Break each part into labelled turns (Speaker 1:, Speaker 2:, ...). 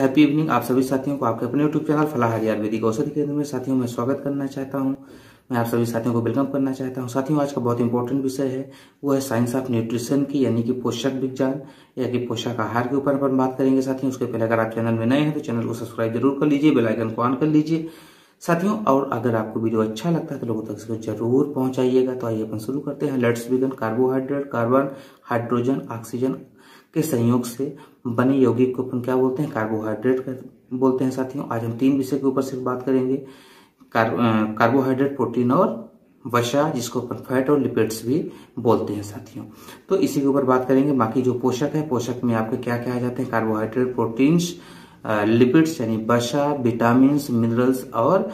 Speaker 1: Happy evening आप सभी साथियों को आपके अपने यूट्यूब चैनल फलाहारी आयुर्वेदिक औषधि केंद्र में साथियों मैं स्वागत करना चाहता हूं। मैं आप सभी साथियों को वेलकम करना चाहता हूं। साथियों आज का बहुत इंपॉर्टेंट विषय है, वो है साइंस ऑफ न्यूट्रिशन की, यानी कि पोषक विज्ञान या कि पोषक आहार के ऊपर अपन बात करेंगे साथियों। उसके पहले अगर आप चैनल में नए हैं तो चैनल को सब्सक्राइब जरूर कर लीजिए, बेल आइकन को ऑन कर लीजिए साथियों। और अगर आपको वीडियो अच्छा लगता है तो लोगों तक इसको जरूर पहुंचाइएगा। तो आइए अपन शुरू करते हैं। Let's begin. Carbohydrate, carbon, hydrogen, oxygen के संयोग से बने यौगिक को अपन क्या बोलते हैं? कार्बोहाइड्रेट बोलते हैं साथियों। आज हम 3 विषय के ऊपर सिर्फ बात करेंगे, कार्बोहाइड्रेट, प्रोटीन और वसा, जिसको अपन फैट और लिपिड्स भी बोलते हैं साथियों। तो इसी के ऊपर बात करेंगे। बाकी जो पोषक है, पोषक में आपके क्या क्या आ जाते हैं? कार्बोहाइड्रेट, प्रोटीन्स, लिपिड्स यानी वसा, विटामिन, मिनरल्स और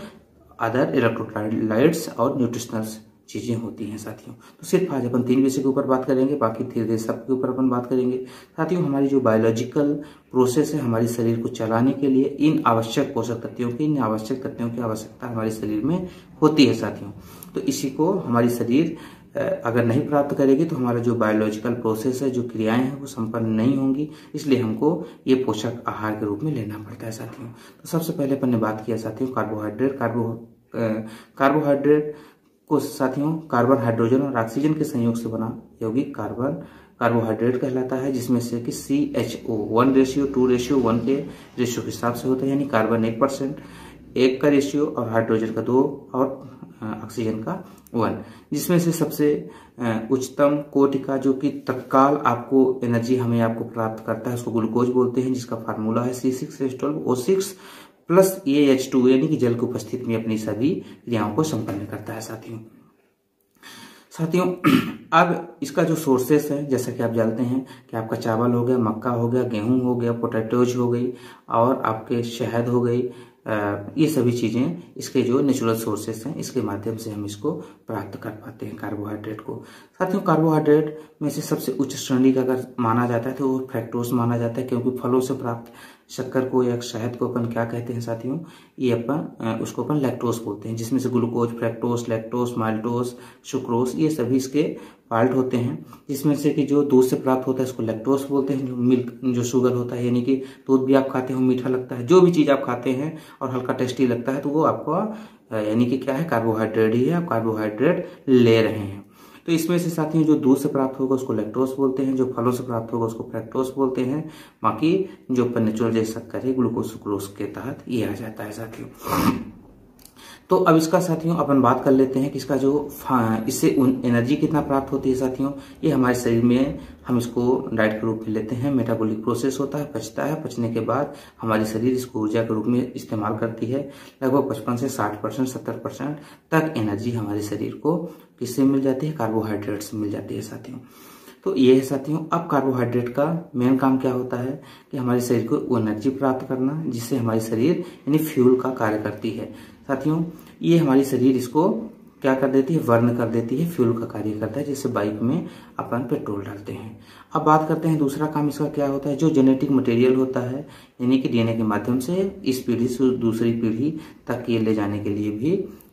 Speaker 1: अदर इलेक्ट्रोलाइट्स और न्यूट्रिशनल चीजें होती हैं साथियों। तो सिर्फ आज अपन 3 विषय के ऊपर बात करेंगे, बाकी धीरे धीरे सब के ऊपर अपन बात करेंगे साथियों। हमारी जो बायोलॉजिकल प्रोसेस है, हमारे शरीर को चलाने के लिए इन आवश्यक पोषक तत्वों की, इन आवश्यक तत्वों की आवश्यकता हमारे शरीर में होती है साथियों। तो इसी को हमारी शरीर अगर नहीं प्राप्त करेगी तो हमारा जो बायोलॉजिकल प्रोसेस है, जो क्रियाएं हैं वो संपन्न नहीं होंगी। इसलिए हमको ये पोषक आहार के रूप में लेना पड़ता है साथियों। तो सबसे पहले अपन ने बात किया साथियों कार्बोहाइड्रेट। कार्बोहाइड्रेट को साथियों कार्बन, हाइड्रोजन और ऑक्सीजन के संयोग से बना यौगिक कार्बोहाइड्रेट कहलाता है, जिसमें से कि CHO 1:2:1 के रेशियो के हिसाब से होता है, यानी कार्बन 1% 1 का रेशियो और हाइड्रोजन का 2 और ऑक्सीजन का 1, जिसमें से सबसे उच्चतम कोटि का जो कि तत्काल आपको एनर्जी आपको प्राप्त करता है उसको ग्लूकोज बोलते हैं, जिसका फार्मूला है C6H12O6 प्लस AH2, यानी कि जल की उपस्थिति में अपनी सभी क्रियाओं को संपन्न करता है साथियों। अब इसका जो सोर्सेस है, जैसा कि आप जानते हैं कि आपका चावल हो गया, मक्का हो गया, गेहूं हो गया, पोटैटोज हो गई और आपके शहद हो गई, ये सभी चीजें इसके जो नेचुरल सोर्सेस हैं, इसके माध्यम से हम इसको प्राप्त कर पाते हैं कार्बोहाइड्रेट को साथियों। कार्बोहाइड्रेट में से सबसे उच्च श्रेणी का अगर माना जाता है तो वो फ्रैक्टोज माना जाता है, क्योंकि फलों से प्राप्त शक्कर को या शहद को अपन क्या कहते हैं साथियों? ये अपन उसको अपन लैक्टोज बोलते हैं, जिसमें से glucose, fructose, lactose, maltose, sucrose ये सभी इसके पार्ट होते हैं। जिसमें से कि जो दूध से प्राप्त होता है उसको लैक्टोज बोलते हैं। जो मिल्क, जो शुगर होता है, यानी कि दूध भी आप खाते हो मीठा लगता है, जो भी चीज आप खाते हैं और हल्का टेस्टी लगता है तो वो आपका यानी कि क्या है? कार्बोहाइड्रेट ही है, आप कार्बोहाइड्रेट ले रहे हैं। तो इसमें से साथियों जो दूध से प्राप्त होगा उसको लैक्टोज बोलते हैं, जो फलों से प्राप्त होगा उसको फ्रैक्टोज बोलते हैं। बाकी जो नेचुरल जैसे शक्कर है, ग्लूकोज, सुक्रोज के तहत ये आ जाता है साथियों। तो अब इसका साथियों अपन बात कर लेते हैं कि इसका जो इससे एनर्जी कितना प्राप्त होती है साथियों। ये हमारे शरीर में हम इसको डाइट के रूप में लेते हैं, मेटाबॉलिक प्रोसेस होता है, पचता है, पचने के बाद हमारी शरीर इसको ऊर्जा के रूप में इस्तेमाल करती है। लगभग 55 से 60%, 70% तक एनर्जी हमारे शरीर को किससे मिल जाती है? कार्बोहाइड्रेट से मिल जाती है साथियों। तो ये है साथियों। अब कार्बोहाइड्रेट का मेन काम क्या होता है कि हमारे शरीर को वो एनर्जी प्राप्त करना जिससे हमारी शरीर यानी फ्यूल का कार्य करती है साथियों। ये हमारी शरीर इसको क्या कर देती है? बर्न कर देती है, फ्यूल का कार्य करता है, जैसे बाइक में अपन पेट्रोल डालते हैं। अब बात करते हैं दूसरा काम इसका क्या होता है। जो जेनेटिक मटेरियल होता है, यानी कि DNA के माध्यम से इस पीढ़ी से दूसरी पीढ़ी तक ये ले जाने के लिए भी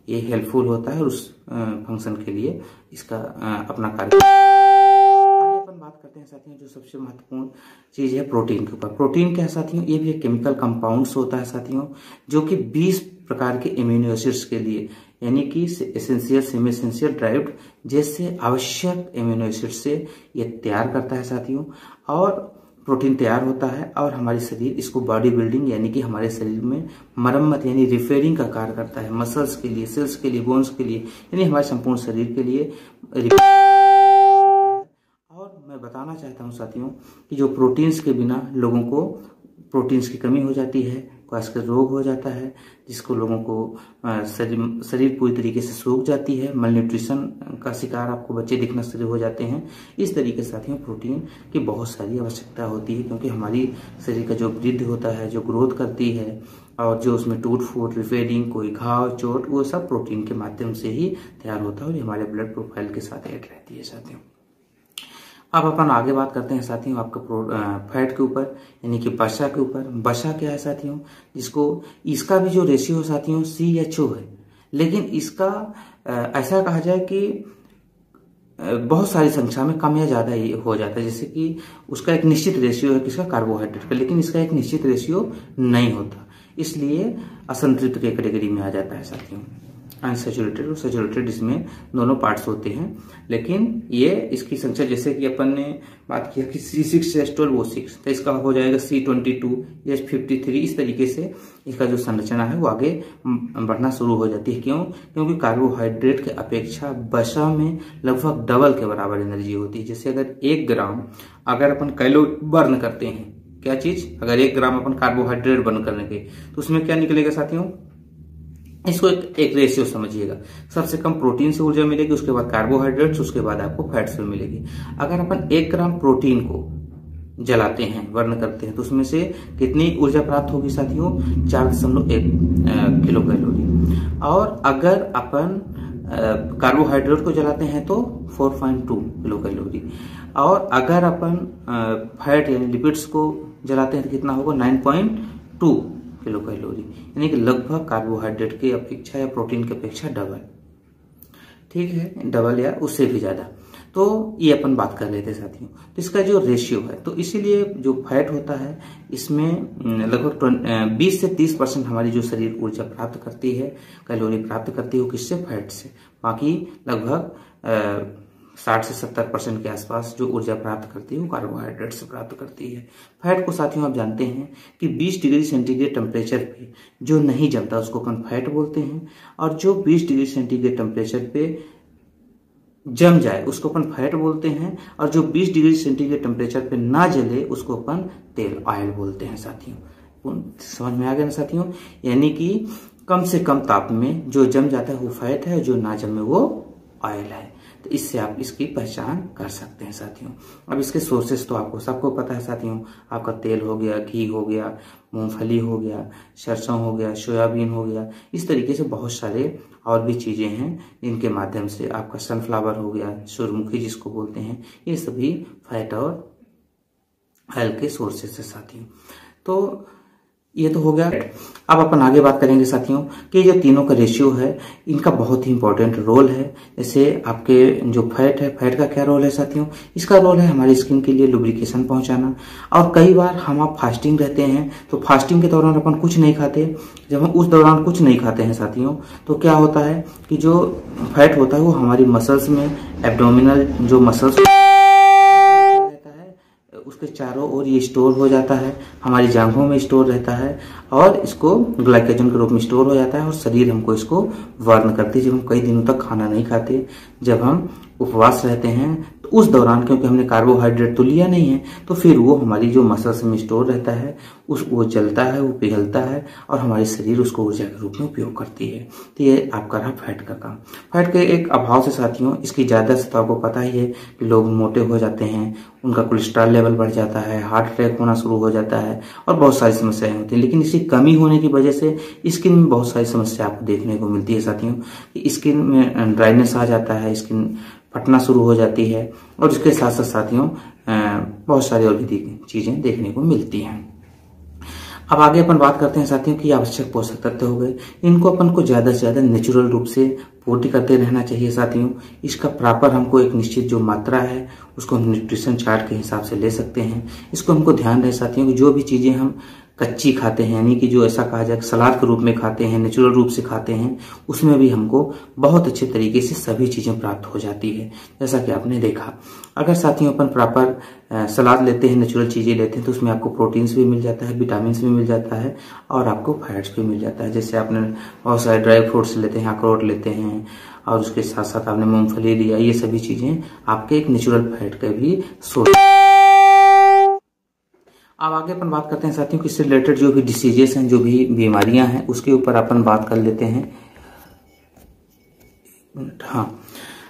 Speaker 1: ये हेल्पफुल होता है और उस फंक्शन के लिए इसका अपना कार्य। बात करते हैं साथियों जो सबसे महत्वपूर्ण चीज है प्रोटीन के ऊपर। प्रोटीन क्या है साथियों? ये भी एक केमिकल कंपाउंड्स होता है साथियों, जो कि 20 प्रकार के एमिनो एसिड्स के लिए, यानी कि एसेंशियल, सेमी एसेंशियल, ड्राइव्ड जैसे आवश्यक एमिनो एसिड्स से ये तैयार करता है साथियों। और प्रोटीन तैयार होता है और हमारे शरीर इसको बॉडी बिल्डिंग यानी कि हमारे शरीर में मरम्मत यानी रिपेयरिंग का कार्य करता है, मसल्स के लिए, सेल्स के लिए, बोन्स के लिए, यानी हमारे संपूर्ण शरीर के लिए। मैं बताना चाहता हूं साथियों कि जो प्रोटीन्स के बिना लोगों को प्रोटीन्स की कमी हो जाती है, क्वाशकर रोग हो जाता है, जिसको लोगों को शरीर पूरी तरीके से सूख जाती है, मलन्यूट्रिशन का शिकार आपको बच्चे दिखना शुरू हो जाते हैं। इस तरीके से साथियों प्रोटीन की बहुत सारी आवश्यकता होती है, क्योंकि हमारी शरीर का जो वृद्धि होता है, जो ग्रोथ करती है और जो उसमें टूट फूट, रिपेयरिंग, कोई घाव, चोट, वो सब प्रोटीन के माध्यम से ही तैयार होता है और हमारे ब्लड प्रोफाइल के साथ ऐड रहती है साथियों। अब अपन आगे बात करते हैं साथियों आपका फैट के ऊपर, यानी कि वसा के ऊपर। वसा क्या है साथियों? जिसको इसका भी जो रेशियो साथियों CHO है, लेकिन इसका ऐसा कहा जाए कि बहुत सारी संख्या में कम या ज्यादा ही हो जाता है। जैसे कि उसका एक निश्चित रेशियो है किसका, कार्बोहाइड्रेट का, लेकिन इसका एक निश्चित रेशियो नहीं होता, इसलिए असंतृप्त के कैटेगरी में आ जाता है साथियों। अनसैचुरेटेड और सैचुरेटेड इसमें दोनों पार्ट्स होते हैं, लेकिन ये इसकी संख्या जैसे कि अपन ने बात किया कि C6H12O6, तो इसका हो जाएगा C22, H53। इस तरीके से इसका जो संरचना है वो आगे बढ़ना शुरू हो जाती है। क्यों? क्योंकि कार्बोहाइड्रेट के अपेक्षा वसा में लगभग डबल के बराबर एनर्जी होती है। जैसे अगर 1 ग्राम अगर अपन कैलोरी बर्न करते हैं, क्या चीज, अगर 1 ग्राम अपन कार्बोहाइड्रेट बर्न करने के, तो उसमें क्या निकलेगा साथियों, इसको एक रेशियो समझिएगा। सबसे कम प्रोटीन से ऊर्जा मिलेगी, उसके बाद कार्बोहाइड्रेट्स, उसके बाद आपको फैट से मिलेगी। अगर अपन 1 ग्राम प्रोटीन को जलाते हैं, बर्न करते हैं, तो उसमें से कितनी ऊर्जा प्राप्त होगी साथियों, 4.1 किलो कैलोरी। और अगर अपन कार्बोहाइड्रेट को जलाते हैं तो 4.2 किलो कैलोरी। और अगर अपन फैट यानी लिपिड्स को जलाते हैं तो कितना होगा, 9.2 किलो कैलोरी, यानी कि लगभग कार्बोहाइड्रेट की अपेक्षा या प्रोटीन की अपेक्षा डबल। ठीक है, डबल या उससे भी ज्यादा। तो ये अपन बात कर लेते हैं साथियों। तो इसका जो रेशियो है, तो इसीलिए जो फैट होता है इसमें लगभग 20 से 30% हमारी जो शरीर ऊर्जा प्राप्त करती है, कैलोरी प्राप्त करती है, वो किससे, फैट से। बाकी लगभग 60 से 70% के आसपास जो ऊर्जा प्राप्त करती है वो कार्बोहाइड्रेट से प्राप्त करती है। फैट को साथियों आप जानते हैं कि 20 डिग्री सेंटीग्रेड टेम्परेचर पे जो नहीं जमता उसको अपन फैट बोलते हैं, और जो 20 डिग्री सेंटीग्रेड टेम्परेचर पे जम जाए उसको अपन फैट बोलते हैं, और जो 20 डिग्री सेंटीग्रेड टेम्परेचर पे ना जले उसको अपन तेल, ऑयल बोलते हैं साथियों। समझ में आ गया ना साथियों, यानी कि कम से कम ताप में जो जम जाता है वो फैट है, जो ना जमे वो ऑयल है। तो इससे आप इसकी पहचान कर सकते हैं साथियों। अब इसके सोर्सेस तो आपको सबको पता है साथियों, आपका तेल हो गया, घी हो गया, मूंगफली हो गया, सरसों हो गया, सोयाबीन हो गया, इस तरीके से बहुत सारे और भी चीजें हैं जिनके माध्यम से आपका सनफ्लावर हो गया, सूरजमुखी जिसको बोलते हैं, ये सभी फैट और ऑयल के सोर्सेस है साथियों। तो ये तो हो गया। अब अपन आगे बात करेंगे साथियों कि जो तीनों का रेशियो है इनका बहुत ही इंपॉर्टेंट रोल है। जैसे आपके जो फैट है, फैट का क्या रोल है साथियों, इसका रोल है हमारी स्किन के लिए लुब्रिकेशन पहुंचाना। और कई बार हम आप फास्टिंग रहते हैं तो फास्टिंग के दौरान अपन कुछ नहीं खाते, जब हम उस दौरान कुछ नहीं खाते हैं साथियों तो क्या होता है कि जो फैट होता है वो हमारी मसल्स में, एब्डोमिनल जो मसल्स उसके चारों ओर ये स्टोर हो जाता है, हमारी जांघों में स्टोर रहता है, और इसको ग्लाइकोजन के रूप में स्टोर हो जाता है, और शरीर हमको इसको बर्न करती है। जब हम कई दिनों तक खाना नहीं खाते, जब हम उपवास रहते हैं, तो उस दौरान क्योंकि हमने कार्बोहाइड्रेट तो लिया नहीं है, तो फिर वो हमारी जो मसल्स में स्टोर रहता है वो जलता है, वो पिघलता है, और हमारी शरीर उसको ऊर्जा के रूप में उपयोग करती है। तो ये आपका रहा फैट का काम। फैट के एक अभाव से साथियों, इसकी ज्यादा से तो आपको पता ही है कि लोग मोटे हो जाते हैं, उनका कोलेस्ट्रॉल लेवल बढ़ जाता है, हार्ट अटैक होना शुरू हो जाता है, और बहुत सारी समस्याएं होती हैं। लेकिन इसकी कमी होने की वजह से स्किन में बहुत सारी समस्या आपको देखने को मिलती है साथियों, कि स्किन में ड्राइनेस आ जाता है, स्किन फटना शुरू हो जाती है, और उसके साथ साथ साथियों बहुत सारी और भी चीजें देखने को मिलती हैं। अब आगे अपन बात करते हैं साथियों कि आवश्यक पोषक तत्व हो गए, इनको अपन को ज्यादा से ज्यादा नेचुरल रूप से पूर्ति करते रहना चाहिए साथियों। इसका प्रॉपर हमको एक निश्चित जो मात्रा है उसको हम न्यूट्रिशन चार्ट के हिसाब से ले सकते हैं। इसको हमको ध्यान रहे साथियों कि जो भी चीजें हम कच्ची खाते हैं, यानी कि जो ऐसा कहा जाए सलाद के रूप में खाते हैं, नेचुरल रूप से खाते हैं, उसमें भी हमको बहुत अच्छे तरीके से सभी चीजें प्राप्त हो जाती है, जैसा कि आपने देखा। अगर साथियों अपन प्रॉपर सलाद लेते हैं, नेचुरल चीजें लेते हैं, तो उसमें आपको प्रोटीन्स भी मिल जाता है, विटामिन भी मिल जाता है, और आपको फैट्स भी मिल जाता है। जैसे आपने बहुत सारे ड्राई फ्रूट्स लेते हैं, अखरोट लेते हैं, और उसके साथ साथ आपने मूंगफली लिया, ये सभी चीजें आपके एक नेचुरल फैट का भी सोर्स। अब आगे अपन बात करते हैं साथियों कि इससे रिलेटेड जो भी डिसीजेस हैं, जो भी बीमारियां हैं, उसके ऊपर अपन बात कर लेते हैं। हाँ,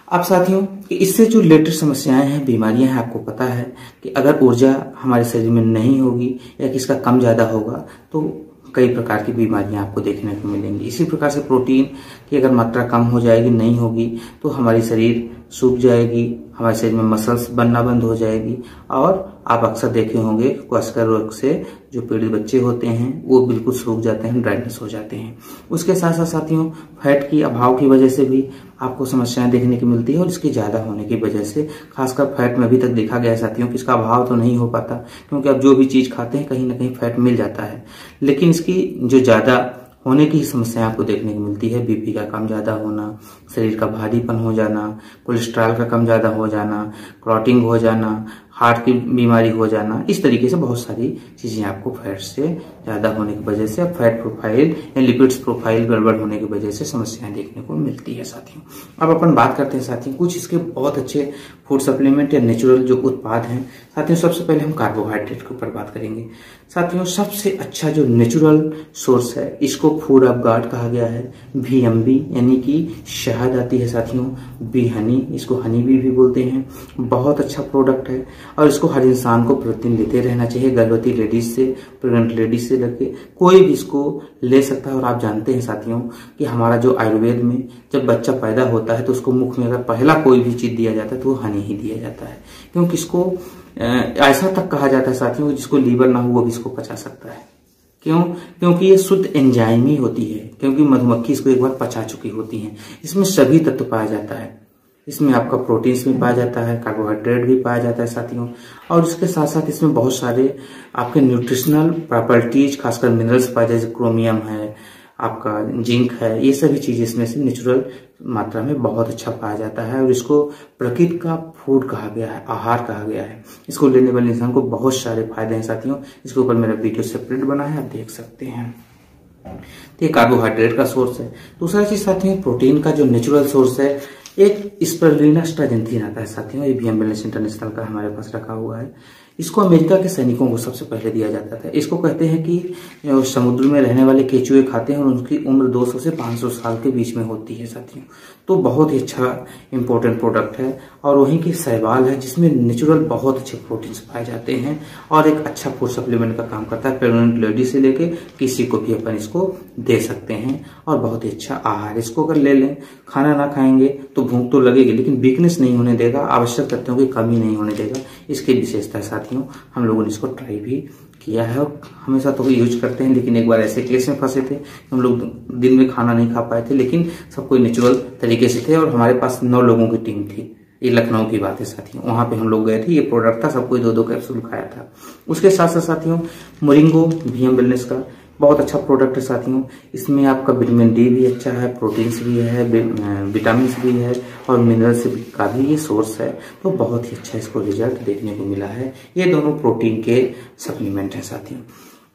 Speaker 1: अब साथियों कि इससे जो रिलेटेड समस्याएं हैं, बीमारियां हैं, आपको पता है कि अगर ऊर्जा हमारे शरीर में नहीं होगी या किसका कम ज्यादा होगा तो कई प्रकार की बीमारियां आपको देखने को मिलेंगी। इसी प्रकार से प्रोटीन की अगर मात्रा कम हो जाएगी, नहीं होगी, तो हमारी शरीर सूख जाएगी, हमारे शरीर में मसल्स बनना बंद हो जाएगी, और आप अक्सर देखे होंगे क्वेश्चन रोग से जो पीड़ित बच्चे होते हैं वो बिल्कुल सूख जाते हैं, ड्राइनेस हो जाते हैं। उसके साथ साथ साथियों फैट की अभाव की वजह से भी आपको समस्याएं देखने की मिलती है, और इसके ज्यादा होने की वजह से खासकर फैट में अभी तक देखा गया है साथियों कि इसका अभाव तो नहीं हो पाता, क्योंकि आप जो भी चीज खाते हैं कहीं ना कहीं फैट मिल जाता है, लेकिन इसकी जो ज्यादा होने की समस्या आपको देखने को मिलती है, बीपी का कम ज्यादा होना, शरीर का भारीपन हो जाना, कोलेस्ट्रॉल का कम ज्यादा हो जाना, क्लॉटिंग हो जाना, हार्ट की बीमारी हो जाना, इस तरीके से बहुत सारी चीजें आपको फैट से ज्यादा होने की वजह से, फैट प्रोफाइल या लिपिड्स प्रोफाइल गड़बड़ होने की वजह से समस्याएं देखने को मिलती है साथियों। अब अपन बात करते हैं साथियों कुछ इसके बहुत अच्छे फूड सप्लीमेंट या नेचुरल जो उत्पाद हैं साथियों। सबसे पहले हम कार्बोहाइड्रेट के ऊपर बात करेंगे साथियों। सबसे अच्छा जो नेचुरल सोर्स है, इसको फूड ऑफ गॉड कहा गया है, VMB यानी कि शहद आती है साथियों, बी हनी, इसको हनी बी भी बोलते हैं। बहुत अच्छा प्रोडक्ट है और इसको हर इंसान को प्रतिदिन लेते रहना चाहिए, गर्भवती लेडीज से, प्रेग्नेंट लेडीज से लेके कोई भी इसको ले सकता है। और आप जानते हैं साथियों कि हमारा जो आयुर्वेद में जब बच्चा पैदा होता है तो उसको मुख में अगर पहला कोई भी चीज दिया जाता है तो वो हनी ही दिया जाता है, क्योंकि इसको ऐसा तक कहा जाता है साथियों जिसको लीवर ना हो वो भी इसको पचा सकता है। क्यों? क्योंकि ये शुद्ध एंजाइम ही होती है, क्योंकि मधुमक्खी इसको एक बार पचा चुकी होती है। इसमें सभी तत्व पाया जाता है, इसमें आपका प्रोटीन्स भी पाया जाता है, कार्बोहाइड्रेट भी पाया जाता है साथियों, और इसके साथ साथ इसमें बहुत सारे आपके न्यूट्रिशनल प्रॉपर्टीज खासकर मिनरल्स पाए जाते हैं, क्रोमियम है, आपका जिंक है, ये सभी चीजें इसमें से नेचुरल मात्रा में बहुत अच्छा पाया जाता है। और इसको प्रकृति का फूड कहा गया है, आहार कहा गया है। इसको लेने वाले इंसान को बहुत सारे फायदे हैं साथियों। इसके ऊपर मेरा वीडियो सेपरेट बना है, आप देख सकते हैं। तो ये कार्बोहाइड्रेट का सोर्स है। दूसरा चीज साथियों प्रोटीन का जो नेचुरल सोर्स है, एक स्पिरुलिना स्ट्राजेंथिन आता है साथियों, ये VM वेलनेस इंटरनेशनल का हमारे पास रखा हुआ है। इसको अमेरिका के सैनिकों को सबसे पहले दिया जाता था। इसको कहते हैं कि समुद्र में रहने वाले केचुए खाते हैं और उनकी उम्र 200 से 500 साल के बीच में होती है साथियों। तो बहुत ही अच्छा इंपॉर्टेंट प्रोडक्ट है। और वहीं की शैवाल है जिसमें नेचुरल बहुत अच्छे प्रोटीन्स पाए जाते हैं और एक अच्छा फूड सप्लीमेंट का काम करता है। प्रेग्नेंट लेडी से लेके किसी को भी अपन इसको दे सकते हैं और बहुत ही अच्छा आहार। इसको अगर ले लें, खाना ना खाएंगे तो भूख तो लगेगी लेकिन वीकनेस नहीं होने देगा, आवश्यक तत्वों की कमी नहीं होने देगा। इसकी विशेषता है साथियों। हम लोगों ने इसको ट्राई भी किया है और हमेशा तो यूज करते हैं, लेकिन एक बार ऐसे केस में फंसे थे, हम लोग दिन में खाना नहीं खा पाए थे, लेकिन सब कोई नेचुरल तरीके से थे और हमारे पास 9 लोगों की टीम थी। ये लखनऊ की बात है साथियों, वहां पे हम लोग गए थे। ये प्रोडक्ट था, सबको 2-2 कैप्सूल खाया था। उसके साथ साथ साथियों मोरिंगो VM वेलनेस का बहुत अच्छा प्रोडक्ट है साथियों। इसमें आपका विटामिन डी भी अच्छा है, प्रोटीन्स भी है, विटामिन भी है और मिनरल्स का भी ये सोर्स है। तो बहुत ही अच्छा इसको रिजल्ट देखने को मिला है। ये दोनों प्रोटीन के सप्लीमेंट है साथियों।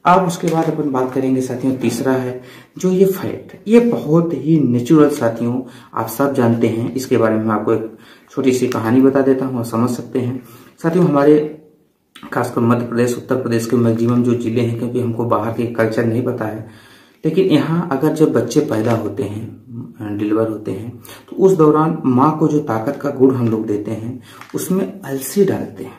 Speaker 1: अब उसके बाद अपन बात करेंगे साथियों, तीसरा है जो ये फैट, ये बहुत ही नेचुरल साथियों, आप सब जानते हैं। इसके बारे में मैं आपको एक छोटी सी कहानी बता देता हूँ, आप समझ सकते हैं साथियों। हमारे खासकर मध्य प्रदेश, उत्तर प्रदेश के मैक्सिमम जो जिले हैं, क्योंकि हमको बाहर के कल्चर नहीं पता है, लेकिन यहाँ अगर जब बच्चे पैदा होते हैं, डिलीवर होते हैं, तो उस दौरान माँ को जो ताकत का गुड़ हम लोग देते हैं उसमें अलसी डालते हैं।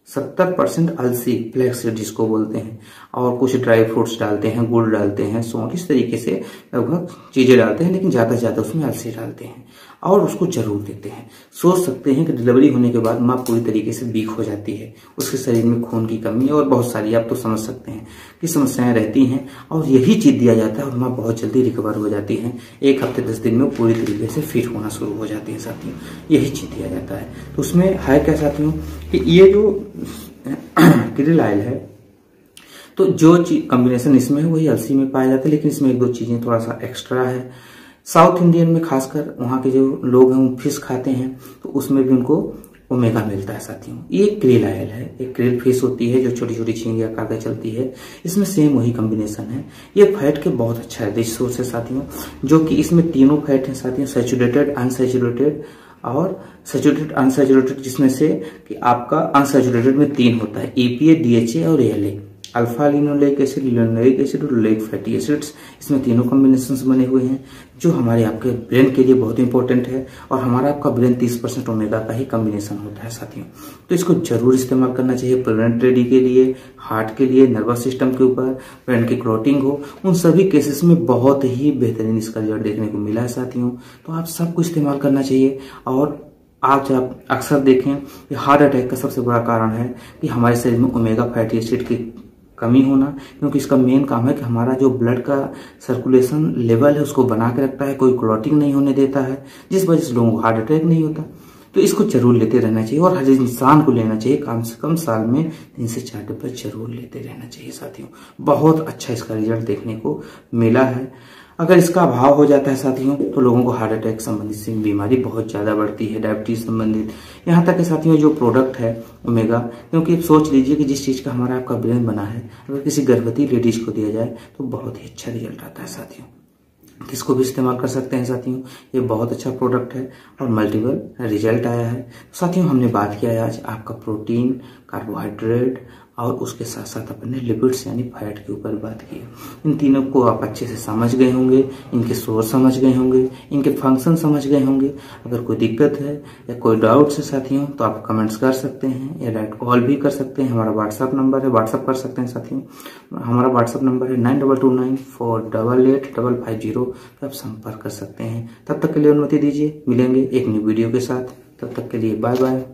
Speaker 1: 70% अलसी, फ्लैक्स सीड जिसको बोलते हैं, और कुछ ड्राई फ्रूट्स डालते हैं, गुड़ डालते हैं, सौंठ, इस तरीके से लगभग चीजें डालते हैं, लेकिन ज्यादा से ज्यादा उसमें अलसी डालते हैं और उसको जरूर देते हैं। सोच सकते हैं कि डिलीवरी होने के बाद माँ पूरी तरीके से वीक हो जाती है, उसके शरीर में खून की कमी और बहुत सारी, आप तो समझ सकते हैं कि समस्याएं रहती हैं, और यही चीज दिया जाता है और माँ बहुत जल्दी रिकवर हो जाती है। 1 हफ्ते 10 दिन में पूरी तरीके से फिट होना शुरू हो जाती है साथियों, यही चीज दिया जाता है। तो उसमें है क्या साथियों कि ये जो क्रिल ऑयल है, तो जो कॉम्बिनेशन इसमें है वही अलसी में पाया जाता है, लेकिन इसमें 1-2 चीजें थोड़ा सा एक्स्ट्रा है। साउथ इंडियन में खासकर वहाँ के जो लोग हैं वो फिश खाते हैं, तो उसमें भी उनको ओमेगा मिलता है साथियों। ये क्रिल ऑयल है, एक क्रिल फिश होती है जो छोटी छोटी झींगे आकार का चलती है, इसमें सेम वही कॉम्बिनेशन है। ये फैट के बहुत अच्छा है डिश सोर्स है साथियों, जो कि इसमें तीनों फैट है साथियों, सैचुरेटेड, अनसैचुरेटेड और सैचुरेटेड अनसैचुरेटेड, जिसमें से कि आपका अनसैचुरेटेड में 3 होता है, EPA, DHA और ALA, अल्फा लिनोलेक एसिड, लिनोलेक एसिड और लेक फैटी एसिड्स। इसमें तीनों कॉम्बिनेशंस बने हुए हैं जो हमारे आपके ब्रेन के लिए बहुत इंपॉर्टेंट है, और हमारा आपका ब्रेन 30% ओमेगा का ही कॉम्बिनेशन होता है साथियों। तो इसको जरूर इस्तेमाल करना चाहिए प्रेग्नेंट लेडी के लिए, हार्ट के लिए, नर्वस सिस्टम के ऊपर, ब्रेन की क्लॉटिंग हो, उन सभी केसेस में बहुत ही बेहतरीन इसका रिजल्ट देखने को मिला है साथियों। तो आप सबको इस्तेमाल करना चाहिए और आज आप अक्सर देखें कि हार्ट अटैक का सबसे बड़ा कारण है कि हमारे शरीर में ओमेगा फैटी एसिड की कमी होना, क्योंकि इसका मेन काम है कि हमारा जो ब्लड का सर्कुलेशन लेवल है उसको बना के रखता है, कोई क्लॉटिंग नहीं होने देता है, जिस वजह से लोगों को हार्ट अटैक नहीं होता। तो इसको जरूर लेते रहना चाहिए और हर इंसान को लेना चाहिए, कम से कम साल में 3 से 4 डिब्बे जरूर लेते रहना चाहिए साथियों। बहुत अच्छा इसका रिजल्ट देखने को मिला है। अगर इसका अभाव हो जाता है साथियों तो लोगों को हार्ट अटैक संबंधित बीमारी बहुत ज्यादा बढ़ती है, डायबिटीज संबंधित, यहाँ तक कि साथियों जो प्रोडक्ट है ओमेगा, क्योंकि सोच लीजिए कि जिस चीज का हमारा आपका ब्रेन बना है अगर किसी गर्भवती लेडीज को दिया जाए तो बहुत ही अच्छा रिजल्ट आता है साथियों। इसको भी इस्तेमाल कर सकते हैं साथियों, ये बहुत अच्छा प्रोडक्ट है और मल्टीपल रिजल्ट आया है। साथियों हमने बात किया है आज आपका प्रोटीन, कार्बोहाइड्रेट और उसके साथ साथ अपने लिपिड्स यानी फैट के ऊपर बात की। इन तीनों को आप अच्छे से समझ गए होंगे, इनके सोर्स समझ गए होंगे, इनके फंक्शन समझ गए होंगे। अगर कोई दिक्कत है या कोई डाउट्स है साथियों तो आप कमेंट्स कर सकते हैं या डायरेक्ट कॉल भी कर सकते हैं। हमारा व्हाट्सअप नंबर है, व्हाट्सअप कर सकते हैं साथियों। हमारा व्हाट्सअप नंबर है 9229488550 पे आप संपर्क कर सकते हैं। तब तक के लिए अनुमति दीजिए, मिलेंगे एक न्यू वीडियो के साथ। तब तक के लिए बाय बाय।